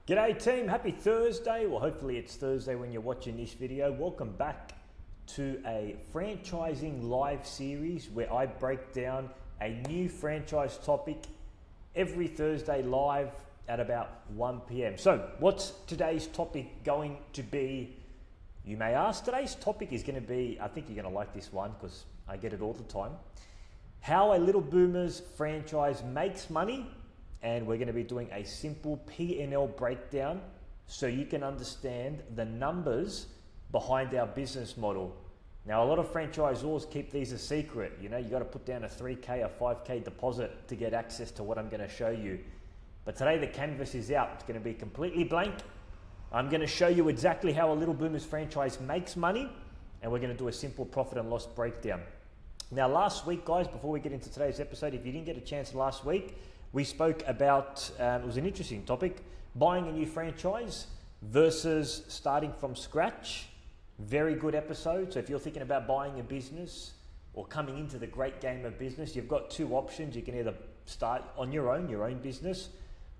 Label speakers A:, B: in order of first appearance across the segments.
A: G'day team, happy Thursday. Well, hopefully it's Thursday when you're watching this video. Welcome back to a franchising live series where I break down a new franchise topic every Thursday live at about 1 p.m. So what's today's topic going to be, you may ask? Today's topic is going to be, I think you're going to like this one because I get it all the time, how a Little Boomers franchise makes money. And we're going to be doing a simple P&L breakdown so you can understand the numbers behind our business model. Now, a lot of franchisors keep these a secret. You know, you got to put down a 3K, a 5K deposit to get access to what I'm going to show you. But today the canvas is out. It's going to be completely blank. I'm going to show you exactly how a Little Boomers franchise makes money, and we're going to do a simple profit and loss breakdown. Now, last week, guys, before we get into today's episode, if you didn't get a chance last week, we spoke about, it was an interesting topic, buying a new franchise versus starting from scratch. Very good episode. So if you're thinking about buying a business or coming into the great game of business, you've got two options. You can either start on your own business,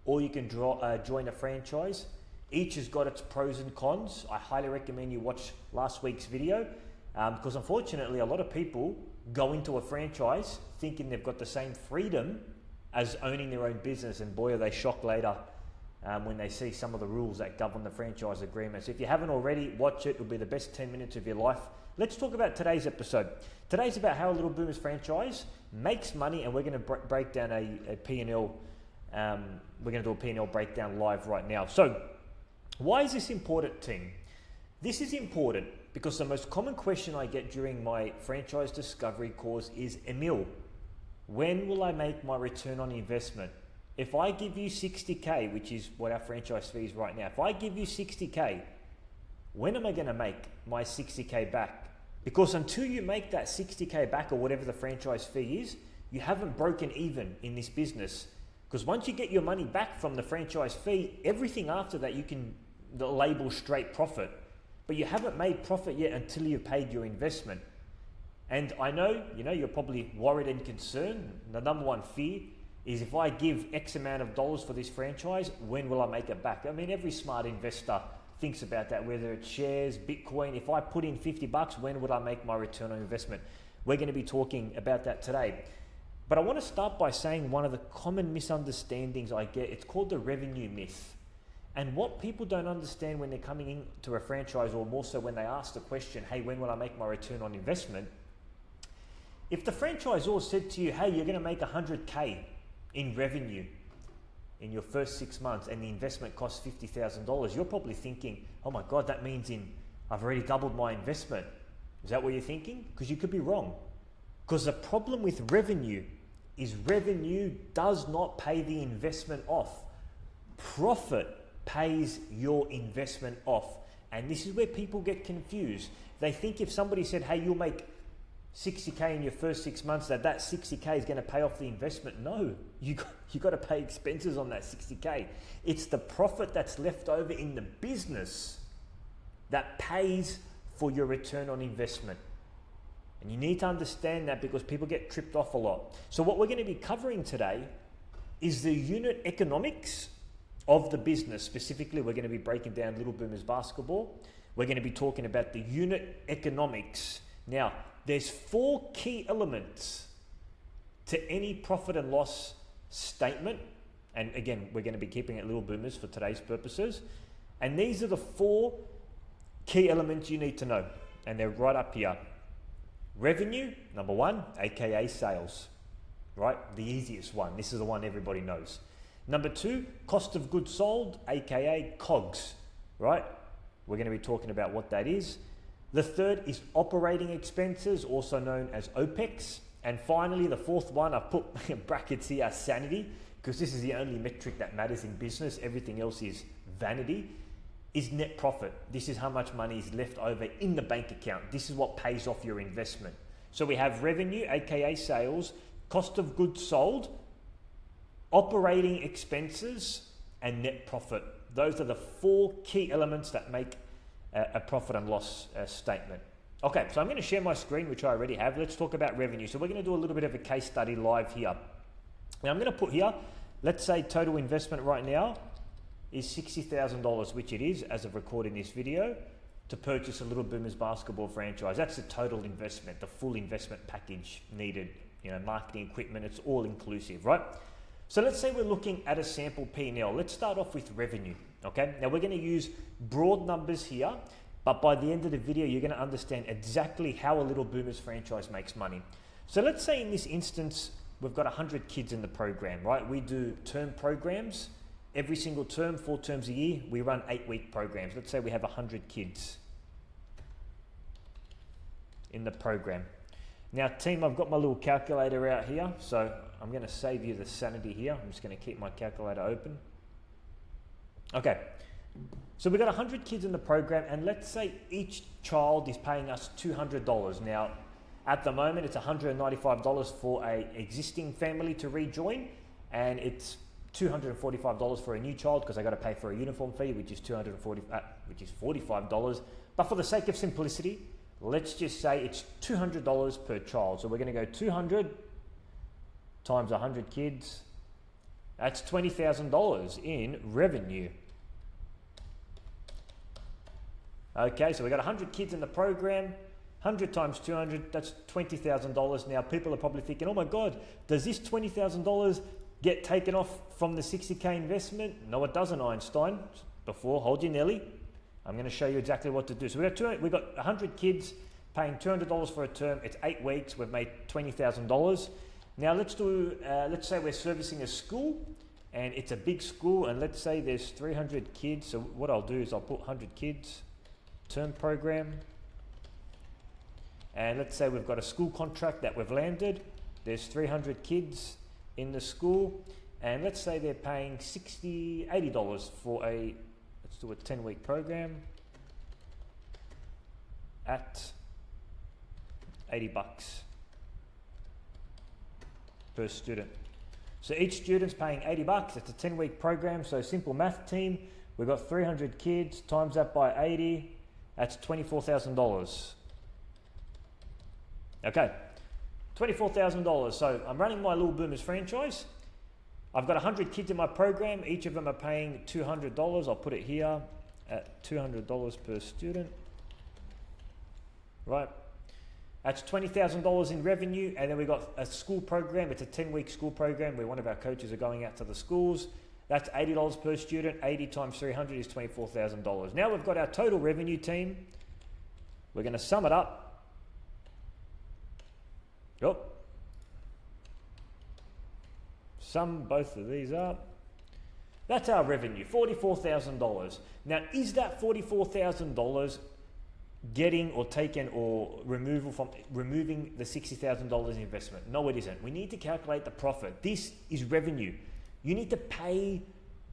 A: or you can join a franchise. Each has got its pros and cons. I highly recommend you watch last week's video because unfortunately a lot of people go into a franchise thinking they've got the same freedom as owning their own business, and boy are they shocked later when they see some of the rules that govern the franchise agreement. So if you haven't already, watch it. It'll be the best 10 minutes of your life. Let's talk about today's episode. Today's about how a Little Boomers franchise makes money, and we're going to break down a P&L. We're going to do a P&L breakdown live right now. So why is this important, team? This is important because the most common question I get during my franchise discovery course is, Emil, when will I make my return on investment? If I give you 60K, which is what our franchise fee is right now, if I give you 60K, when am I going to make my 60K back? Because until you make that 60K back, or whatever the franchise fee is, you haven't broken even in this business. Because once you get your money back from the franchise fee, everything after that you can label straight profit. But you haven't made profit yet until you've paid your investment. And I know, you're probably worried and concerned. The number one fear is, if I give X amount of dollars for this franchise, when will I make it back? I mean, every smart investor thinks about that, whether it's shares, Bitcoin. If I put in $50, when would I make my return on investment? We're going to be talking about that today. But I want to start by saying one of the common misunderstandings I get, it's called the revenue myth. And what people don't understand when they're coming into a franchise, or more so when they ask the question, hey, when will I make my return on investment? If the franchisor said to you, hey, you're going to make 100K in revenue in your first 6 months and the investment costs $50,000, you're probably thinking, oh my God, that means I've already doubled my investment. Is that what you're thinking? Because you could be wrong. Because the problem with revenue is revenue does not pay the investment off. Profit pays your investment off. And this is where people get confused. They think if somebody said, hey, you'll make 60K in your first 6 months, that 60K is going to pay off the investment. No, you got to pay expenses on that 60K. It's the profit that's left over in the business that pays for your return on investment. And you need to understand that, because people get tripped off a lot. So what we're going to be covering today is the unit economics of the business. Specifically, we're going to be breaking down Little Boomers basketball. We're going to be talking about the unit economics. Now, there's 4 key elements to any profit and loss statement. And again, we're going to be keeping it Little Boomers for today's purposes. And these are the 4 key elements you need to know. And they're right up here. Revenue, number 1, aka sales, right? The easiest one. This is the one everybody knows. Number 2, cost of goods sold, aka COGS, right? We're going to be talking about what that is. The third is operating expenses, also known as OPEX. And finally, the 4th one, I've put brackets here, sanity, because this is the only metric that matters in business. Everything else is vanity, is net profit. This is how much money is left over in the bank account. This is what pays off your investment. So we have revenue, aka sales, cost of goods sold, operating expenses, and net profit. Those are the 4 key elements that make a profit and loss statement. Okay, so I'm going to share my screen, which I already have. Let's talk about revenue. So we're going to do a little bit of a case study live here. Now I'm going to put here, let's say total investment right now is $60,000, which it is as of recording this video, to purchase a Little Boomers basketball franchise. That's the total investment, the full investment package needed, marketing equipment, it's all inclusive, right? So let's say we're looking at a sample P&L. Let's start off with revenue, okay? Now we're gonna use broad numbers here, but by the end of the video, you're gonna understand exactly how a Little Boomers franchise makes money. So let's say in this instance, we've got 100 kids in the program, right? We do term programs. Every single term, 4 terms a year, we run 8-week programs. Let's say we have 100 kids in the program. Now team, I've got my little calculator out here, so I'm gonna save you the sanity here. I'm just gonna keep my calculator open. Okay, so we've got 100 kids in the program, and let's say each child is paying us $200. Now, at the moment, it's $195 for an existing family to rejoin, and it's $245 for a new child because I got to pay for a uniform fee, which is $45. But for the sake of simplicity, let's just say it's $200 per child. So we're going to go 200 times 100 kids. That's $20,000 in revenue. Okay, so we got 100 kids in the program. 100 times 200, that's $20,000. Now people are probably thinking, oh my God, does this $20,000 get taken off from the 60K investment? No, it doesn't, Einstein. Before, hold your Nelly. I'm going to show you exactly what to do. So we've got 100 kids paying $200 for a term. It's 8 weeks. We've made $20,000. Now let's say we're servicing a school, and it's a big school, and let's say there's 300 kids. So what I'll do is I'll put 100 kids, term program. And let's say we've got a school contract that we've landed. There's 300 kids in the school, and let's say they're paying $80 for let's do a 10-week program at $80 per student. So each student's paying $80. It's a 10-week program. So simple math team, we've got 300 kids, times that by 80, that's $24,000. Okay, $24,000. So I'm running my Little Boomers franchise. I've got 100 kids in my program. Each of them are paying $200. I'll put it here at $200 per student. Right. That's $20,000 in revenue. And then we've got a school program. It's a 10-week school program where one of our coaches are going out to the schools. That's $80 per student. 80 times 300 is $24,000. Now we've got our total revenue team. We're going to sum it up. Yep. Sum both of these up. That's our revenue, $44,000. Now, is that $44,000 getting or taken or removing the $60,000 investment? No, it isn't. We need to calculate the profit. This is revenue. You need to pay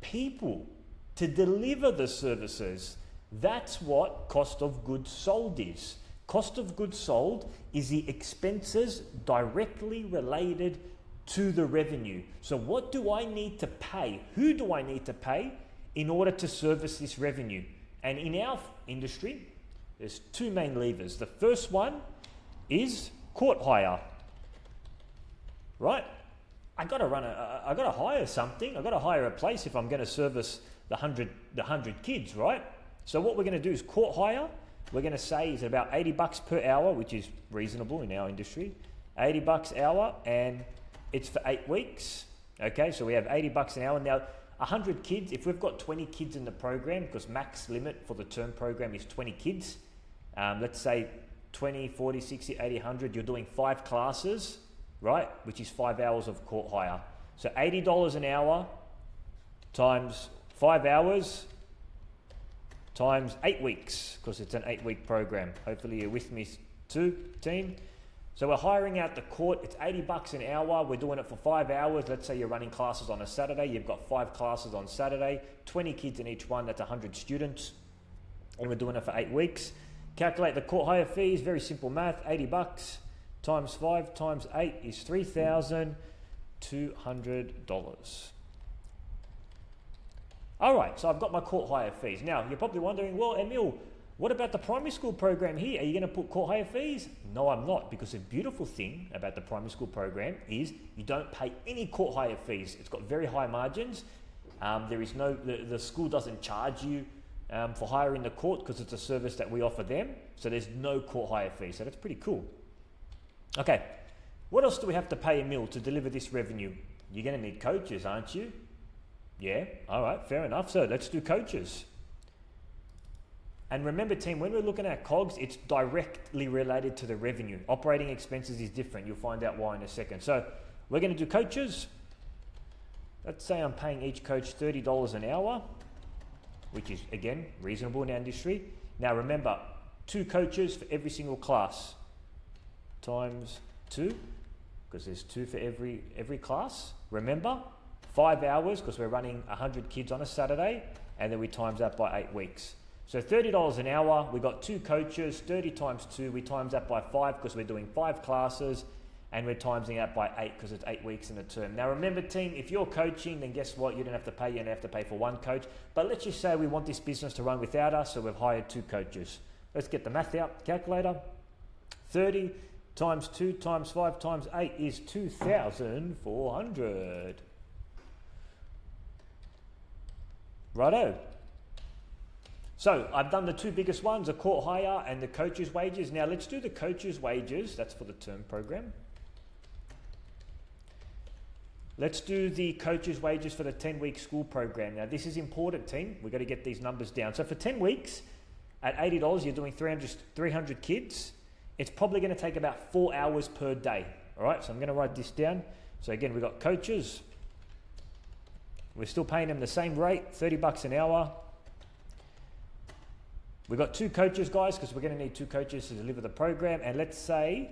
A: people to deliver the services. That's what cost of goods sold is. Cost of goods sold is the expenses directly related to the revenue. So what do I need to pay? Who do I need to pay in order to service this revenue? And in our industry, there's 2 main levers. The first one is court hire, right? I gotta hire something. I gotta hire a place if I'm going to service the 100 kids, right? So what we're going to do is court hire. We're going to say is about $80 per hour, which is reasonable in our industry. $80 an hour, and it's for 8 weeks. Okay, so we have $80 an hour. Now, 100 kids, if we've got 20 kids in the program, because max limit for the term program is 20 kids, let's say 20, 40, 60, 80, 100, you're doing 5 classes, right? Which is 5 hours of court hire. So $80 an hour times 5 hours times 8 weeks, because it's an 8-week program. Hopefully you're with me too, team. So we're hiring out the court. It's $80 an hour. We're doing it for 5 hours. Let's say you're running classes on a Saturday. You've got 5 classes on Saturday, 20 kids in each one. That's 100 students. And we're doing it for 8 weeks. Calculate the court hire fees. Very simple math. $80 times 5 times 8 is $3,200. All right, so I've got my court hire fees. Now, you're probably wondering, well, Emil, what about the primary school program here? Are you going to put court hire fees? No, I'm not, because the beautiful thing about the primary school program is you don't pay any court hire fees. It's got very high margins. There is no, the school doesn't charge you for hiring the court because it's a service that we offer them. So there's no court hire fee. So that's pretty cool. Okay, what else do we have to pay Emil to deliver this revenue? You're going to need coaches, aren't you? Yeah, all right, fair enough. So let's do coaches. And remember, team, when we're looking at COGS, it's directly related to the revenue. Operating expenses is different. You'll find out why in a second. So we're going to do coaches. Let's say I'm paying each coach $30 an hour, which is, again, reasonable in our industry. Now remember, 2 coaches for every single class times 2, because there's 2 for every class. Remember, 5 hours, because we're running 100 kids on a Saturday, and then we times that by 8 weeks. So $30 an hour, we got 2 coaches, 30 times 2, we times that by 5 because we're doing 5 classes, and we're timesing that by 8 because it's 8 weeks in a term. Now remember, team, if you're coaching, then guess what? You don't have to pay, you don't have to pay for 1 coach. But let's just say we want this business to run without us, so we've hired 2 coaches. Let's get the math out, calculator. 30 times 2 times 5 times 8 is 2,400. Righto. So I've done the 2 biggest ones, the court hire and the coach's wages. Now let's do the coach's wages. That's for the term program. Let's do the coach's wages for the 10-week school program. Now this is important, team. We've got to get these numbers down. So for 10 weeks at $80, you're doing 300 kids. It's probably going to take about 4 hours per day. All right, so I'm going to write this down. So again, we've got coaches. We're still paying them the same rate, $30 an hour. We've got 2 coaches, guys, because we're going to need 2 coaches to deliver the program. And let's say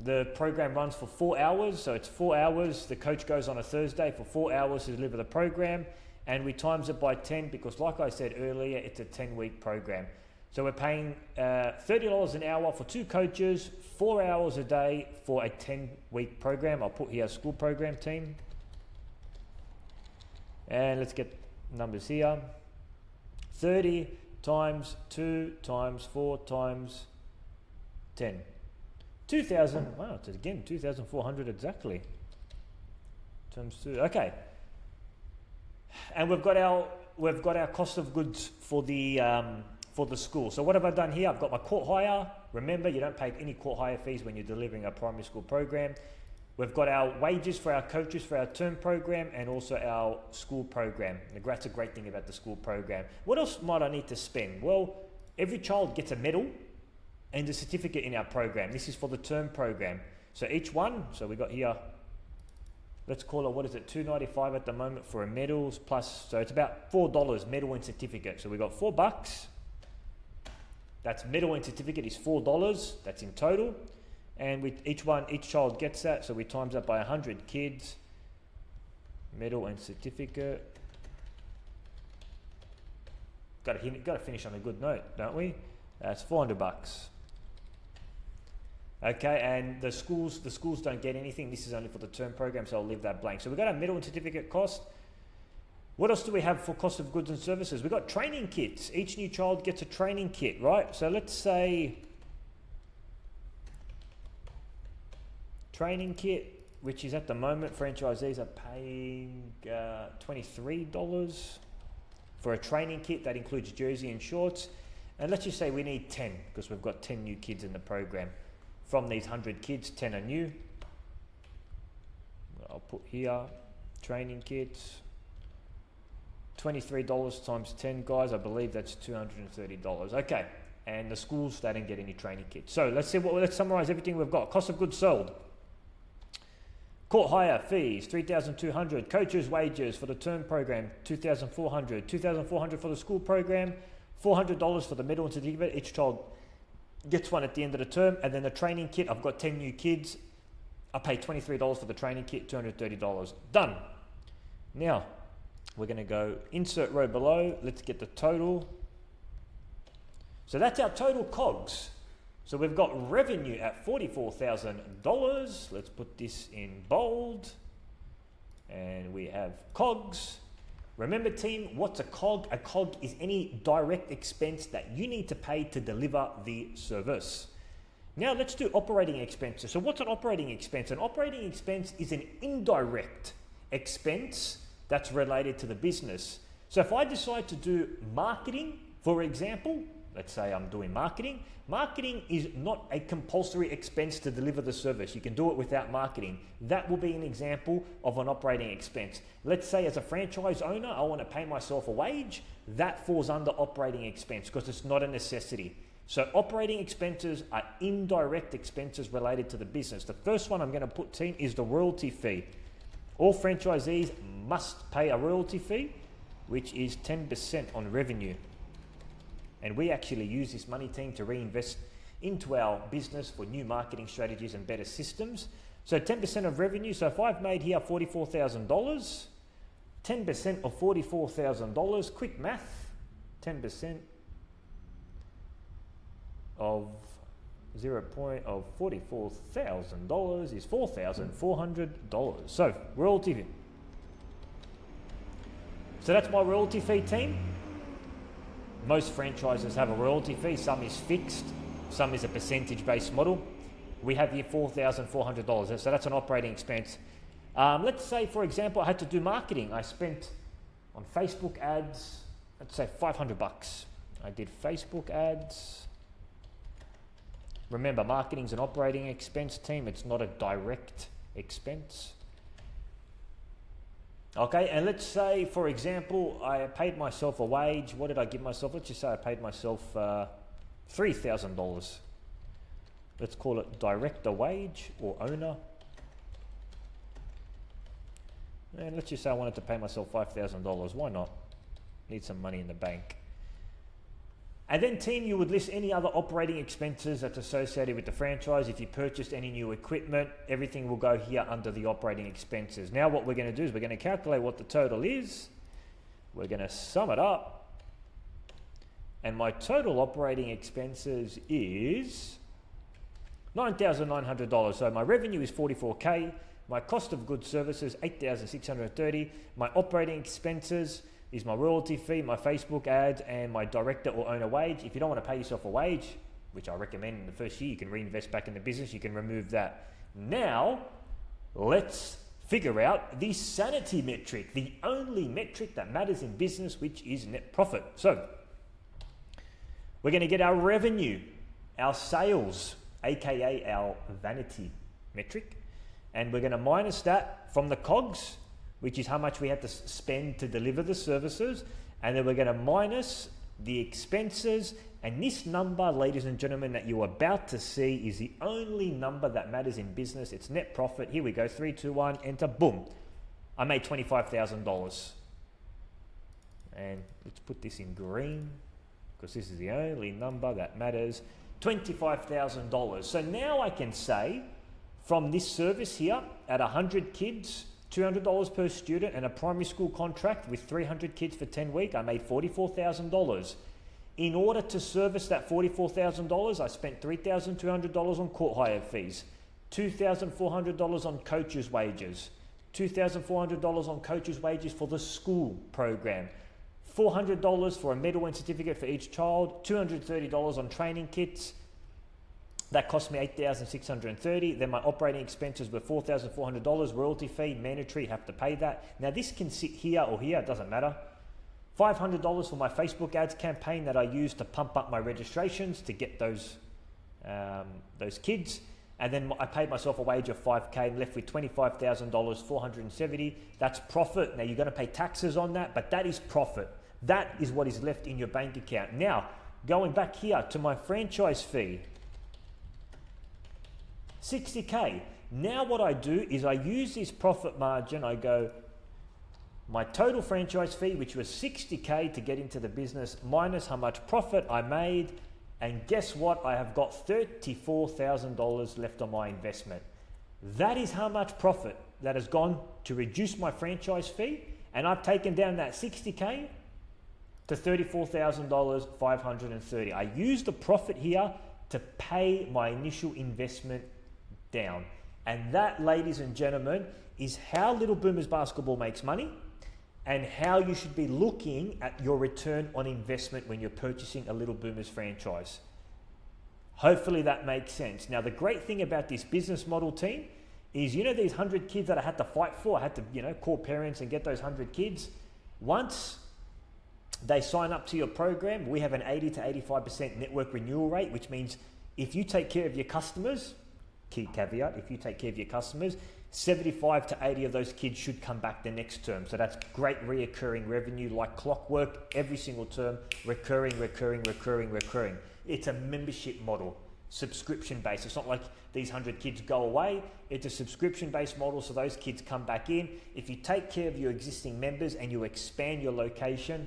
A: the program runs for 4 hours. So it's 4 hours. The coach goes on a Thursday for 4 hours to deliver the program. And we times it by 10 because, like I said earlier, it's a 10-week program. So we're paying $30 an hour for 2 coaches, 4 hours a day for a 10-week program. I'll put here school program team. And let's get numbers here. 30 times 2 times 4 times 10. 2,000, wow, it's again 2,400 exactly. Times 2, okay. And we've got our cost of goods for the school. So what have I done here? I've got my court hire. Remember, you don't pay any court hire fees when you're delivering a primary school program. We've got our wages for our coaches for our term program and also our school program. And that's a great thing about the school program. What else might I need to spend? Well, every child gets a medal and a certificate in our program. This is for the term program. So each one, so we got here, let's call it, what is it, $2.95 at the moment for a medals plus, so it's about $4 medal and certificate. So we got $4. That's medal and certificate is $4. That's in total. And each child gets that, so we times that by 100 kids. Medal and certificate. Got to finish on a good note, don't we? That's $400. Okay, and the schools don't get anything. This is only for the term program, so I'll leave that blank. So we've got our medal and certificate cost. What else do we have for cost of goods and services? We've got training kits. Each new child gets a training kit, right? So let's say training kit, which is at the moment, franchisees are paying $23 for a training kit. That includes jersey and shorts. And let's just say we need 10 because we've got 10 new kids in the program. From these 100 kids, 10 are new. I'll put here, training kits. $23 times 10, guys. I believe that's $230. Okay. And the schools, they don't get any training kits. So let's summarize everything we've got. Cost of goods sold. Court hire fees, $3,200. Coaches' wages for the term program, $2,400. $2,400 for the school program, $400 for the medal and certificate. Each child gets one at the end of the term. And then the training kit, I've got 10 new kids. I pay $23 for the training kit, $230. Done. Now, we're going to go insert row below. Let's get the total. So that's our total COGS. So we've got revenue at $44,000. Let's put this in bold. And we have COGS. Remember, team, what's a COG? A COG is any direct expense that you need to pay to deliver the service. Now let's do operating expenses. So what's an operating expense? An operating expense is an indirect expense that's related to the business. So if I decide to do marketing, for example, let's say I'm doing marketing. Marketing is not a compulsory expense to deliver the service. You can do it without marketing. That will be an example of an operating expense. Let's say as a franchise owner, I want to pay myself a wage. That falls under operating expense because it's not a necessity. So operating expenses are indirect expenses related to the business. The first one I'm going to put, team, is the royalty fee. All franchisees must pay a royalty fee, which is 10% on revenue. And we actually use this money, team, to reinvest into our business for new marketing strategies and better systems. So 10% of revenue. So if I've made here $44,000, 10% of $44,000, quick math, 10% of $44,000 is $4,400. So royalty fee. So that's my royalty fee, team. Most franchises have a royalty fee. Some is fixed, some is a percentage-based model. We have here $4,400, so that's an operating expense. Let's say, for example, I had to do marketing. I spent on Facebook ads, let's say $500. I did Facebook ads. Remember, marketing's an operating expense, team. It's not a direct expense. Okay, and let's say, for example, I paid myself a wage. What did I give myself? Let's just say I paid myself $3,000. Let's call it director wage or owner. And let's just say I wanted to pay myself $5,000. Why not? Need some money in the bank. And then, team, you would list any other operating expenses that's associated with the franchise. If you purchased any new equipment, everything will go here under the operating expenses. Now what we're going to do is we're going to calculate what the total is. We're going to sum it up. And my total operating expenses is $9,900. So my revenue is $44K. My cost of goods services, $8,630. My operating expenses is my royalty fee, my Facebook ads, and my director or owner wage. If you don't want to pay yourself a wage, which I recommend in the first year, you can reinvest back in the business, you can remove that. Now, let's figure out the sanity metric, the only metric that matters in business, which is net profit. So, we're going to get our revenue, our sales, aka our vanity metric, and we're going to minus that from the COGS, which is how much we had to spend to deliver the services. And then we're going to minus the expenses. And this number, ladies and gentlemen, that you're about to see is the only number that matters in business. It's net profit. Here we go, 3, 2, 1, enter, boom. I made $25,000. And let's put this in green because this is the only number that matters. $25,000. So now I can say from this service here at 100 kids, $200 per student, and a primary school contract with 300 kids for 10 weeks, I made $44,000. In order to service that $44,000, I spent $3,200 on court hire fees, $2,400 on coaches' wages, $2,400 on coaches' wages for the school program, $400 for a medal and certificate for each child, $230 on training kits. That cost me $8,630. Then my operating expenses were $4,400. Royalty fee, mandatory, have to pay that. Now this can sit here or here, it doesn't matter. $500 for my Facebook ads campaign that I used to pump up my registrations to get those kids. And then I paid myself a wage of $5K and left with $25,000, $470. That's profit. Now you're going to pay taxes on that, but that is profit. That is what is left in your bank account. Now, going back here to my franchise fee, $60K. Now what I do is I use this profit margin. I go, my total franchise fee, which was $60K to get into the business, minus how much profit I made. And guess what? I have got $34,000 left on my investment. That is how much profit that has gone to reduce my franchise fee. And I've taken down that $60K to $34,530. I used the profit here to pay my initial investment down. And that, ladies and gentlemen, is how Little Boomers Basketball makes money and how you should be looking at your return on investment when you're purchasing a Little Boomers franchise. Hopefully that makes sense. Now, the great thing about this business model, team, is, you know, these 100 kids that I had to fight for, I had to, you know, call parents and get those 100 kids. Once they sign up to your program, we have an 80 to 85% network renewal rate, which means if you take care of your customers, key caveat, if you take care of your customers, 75 to 80 of those kids should come back the next term. So that's great reoccurring revenue like clockwork, every single term, recurring. It's a membership model, subscription based. It's not like these 100 kids go away. It's a subscription based model, so those kids come back in. If you take care of your existing members and you expand your location,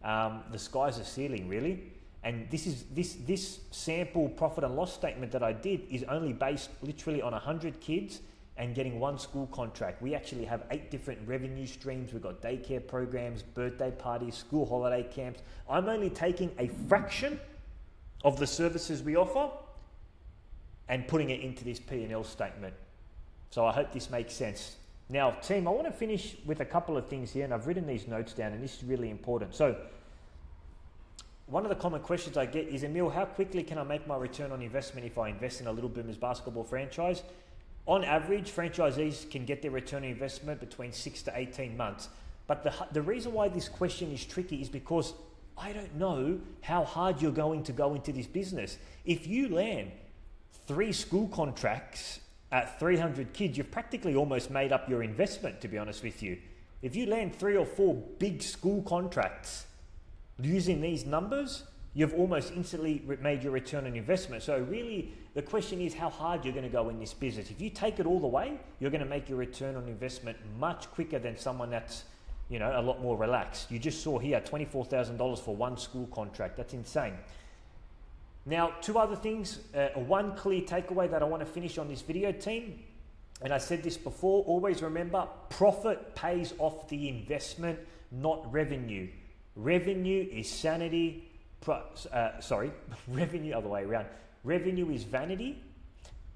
A: the sky's the ceiling, really. And this sample profit and loss statement that I did is only based literally on 100 kids and getting one school contract. We actually have 8 different revenue streams. We've got daycare programs, birthday parties, school holiday camps. I'm only taking a fraction of the services we offer and putting it into this P&L statement. So I hope this makes sense. Now, team, I want to finish with a couple of things here, and I've written these notes down, and this is really important. So one of the common questions I get is, Emil, how quickly can I make my return on investment if I invest in a Little Boomers basketball franchise? On average, franchisees can get their return on investment between 6 to 18 months. But the reason why this question is tricky is because I don't know how hard you're going to go into this business. If you land 3 school contracts at 300 kids, you've practically almost made up your investment, to be honest with you. If you land 3 or 4 big school contracts using these numbers, you've almost instantly made your return on investment. So really, the question is how hard you're going to go in this business. If you take it all the way, you're going to make your return on investment much quicker than someone that's, you know, a lot more relaxed. You just saw here $24,000 for one school contract. That's insane. Now, 2 other things. One clear takeaway that I want to finish on this video, team. And I said this before, always remember, profit pays off the investment, not revenue. Revenue is sanity. Revenue, other way around. Revenue is vanity,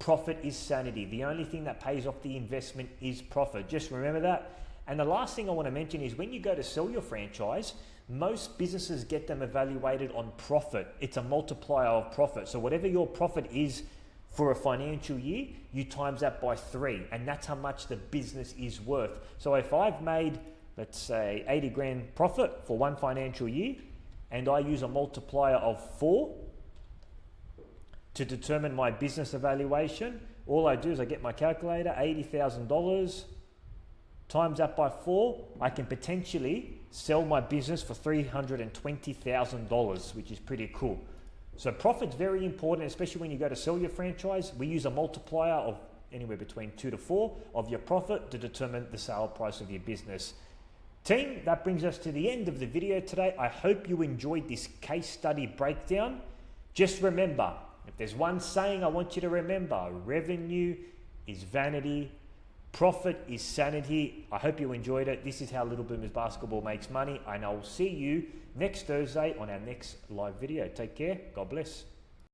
A: profit is sanity. The only thing that pays off the investment is profit. Just remember that. And the last thing I want to mention is when you go to sell your franchise, most businesses get them evaluated on profit. It's a multiplier of profit. So whatever your profit is for a financial year, you times that by 3, and that's how much the business is worth. So if I've made, let's say, 80 grand profit for one financial year, and I use a multiplier of 4 to determine my business evaluation, all I do is I get my calculator, $80,000, times that by 4, I can potentially sell my business for $320,000, which is pretty cool. So profit's very important, especially when you go to sell your franchise. We use a multiplier of anywhere between 2 to 4 of your profit to determine the sale price of your business. Team, that brings us to the end of the video today. I hope you enjoyed this case study breakdown. Just remember, if there's one saying I want you to remember, revenue is vanity, profit is sanity. I hope you enjoyed it. This is how Little Boomers Basketball makes money, and I will see you next Thursday on our next live video. Take care. God bless.